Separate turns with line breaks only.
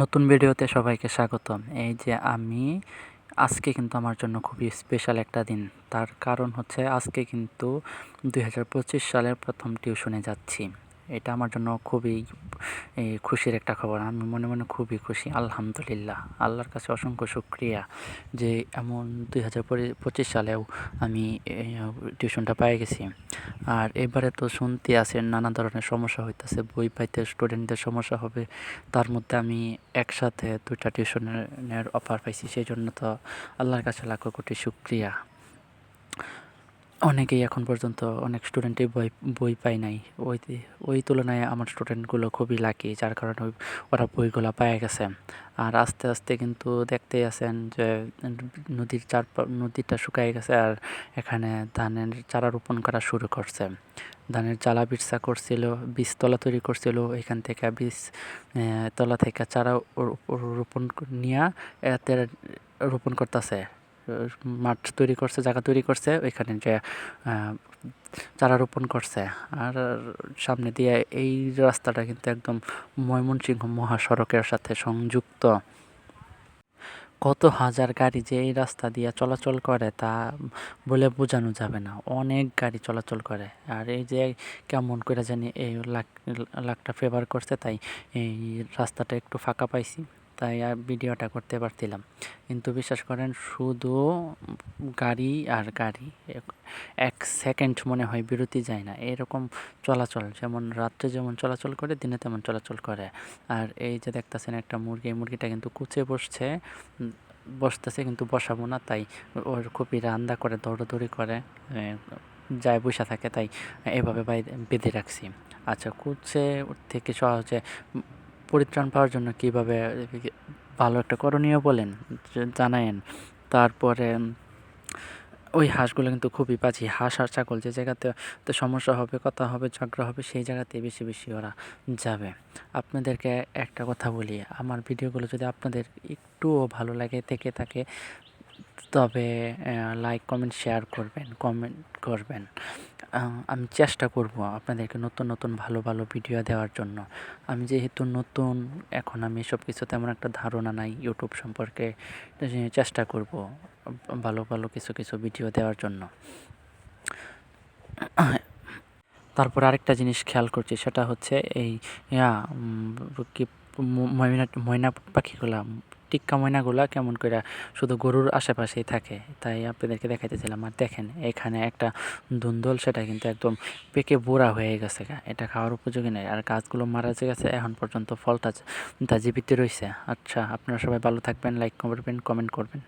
নতুন ভিডিওতে সবাইকে স্বাগতম। এই যে আমি আজকে কিন্তু আমার জন্য খুবই স্পেশাল একটা দিন। তার কারণ হচ্ছে আজকে কিন্তু 2025 সালের প্রথম টিউশনে যাচ্ছি। এটা আমার জন্য খুবই খুশির একটা খবর। আমি মনে মনে খুবই খুশি। আলহামদুলিল্লাহ, আল্লাহর কাছে অসংখ্য শুকরিয়া যে এমন 2025 সালেও আমি টিউশনটা পেয়ে গেছি। আর এবারে তো শুনতে আছে নানা ধরনের সমস্যা হইতেছে, বই পাইতে স্টুডেন্টদের সমস্যা হবে। তার মধ্যে আমি একসাথে 2টা টিউশনের অফার পাইছি, সেই জন্য তো আল্লাহর কাছে লাখো কোটি শুকরিয়া। অনেকেই এখন পর্যন্ত অনেক স্টুডেন্টই বই পায় নাই। ওই তুলনায় আমার স্টুডেন্টগুলো খুবই লাকি, যার কারণে ওরা বইগুলো পেয়ে গেছে। আর আস্তে আস্তে কিন্তু দেখতেই আছেন যে নদীটা শুকিয়ে গেছে, আর এখানে ধানের চারা রোপণ করা শুরু করছে। ধানের চালা বিরসা করছিল, বীজতলা তৈরি করছিল, এখান থেকে বীজ তলা থেকে চারা রোপণ নিয়ে এতে রোপণ করতেছে। মাঠ তৈরি করছে, জায়গা তৈরি করছে, ওইখানে যে চারা রোপণ করছে। আর সামনে দিয়ে এই রাস্তাটা কিন্তু একদম ময়মনসিংহ মহাসড়কের সাথে সংযুক্ত। কত হাজার গাড়ি যে এই রাস্তা দিয়ে চলাচল করে তা বলে বোঝানো যাবে না। অনেক গাড়ি চলাচল করে। আর এই যে কেমন করে জানি এই লাকটা ফেভার করছে, তাই এই রাস্তাটা একটু ফাঁকা পাইছি, তাই আর ভিডিওটা করতে পারছিলাম। কিন্তু বিশ্বাস করেন, শুধু গাড়ি আর গাড়ি, এক সেকেন্ড মনে হয় বিরতি যায় না, এরকম চলাচল। যেমন রাত্রে যেমন চলাচল করে, দিনে তেমন চলাচল করে। আর এই যে দেখতেছেন একটা মুরগি, এই মুরগিটা কিন্তু কুচে বসতেছে, কিন্তু বসাবো না, তাই ওর খুপিরা আন্দা করে দৌড়াদৌড়ি করে যায় বসে থাকে, তাই এভাবে বেঁধে রাখছি। আচ্ছা, কুচে থেকে সহজে পরিত্রাণ পাওয়ার জন্য কীভাবে ভালো একটা করণীয় বলেন জানায়েন। তারপরে ওই হাঁসগুলো কিন্তু খুবই বাজি। হাঁস আর ছাগল যে জায়গাতে তো সমস্যা হবে, কথা হবে, ঝগড়া হবে, সেই জায়গাতে বেশি বেশি ওরা যাবে। আপনাদেরকে একটা কথা বলি, আমার ভিডিওগুলো যদি আপনাদের একটুও ভালো লাগে থেকে থাকে, তবে লাইক, কমেন্ট, শেয়ার করবেন। আমি চেষ্টা করব আপনাদেরকে নতুন নতুন ভালো ভালো ভিডিও দেওয়ার জন্য। আমি যেহেতু নতুন, এখন আমি সব কিছু তেমন একটা ধারণা নাই ইউটিউব সম্পর্কে, চেষ্টা করব ভালো ভালো কিছু কিছু ভিডিও দেওয়ার জন্য। তারপর আরেকটা জিনিস খেয়াল করছি, সেটা হচ্ছে এই কি ময়না পাখিগুলা, টিক্কা ময়নাগুলা কেমন করে শুধু গরুর আশেপাশেই থাকে, তাই আপনাদেরকে দেখাইতেছিলাম। আর দেখেন এখানে একটা ধুন্দল, সেটা কিন্তু একদম পেকে বুড়া হয়ে গেছে, এটা খাওয়ার উপযোগী নেই। আর গাছগুলো মারা গেছে, এখন পর্যন্ত ফলটা জীবিত রয়েছে। আচ্ছা, আপনারা সবাই ভালো থাকবেন, লাইক করবেন, কমেন্ট করবেন।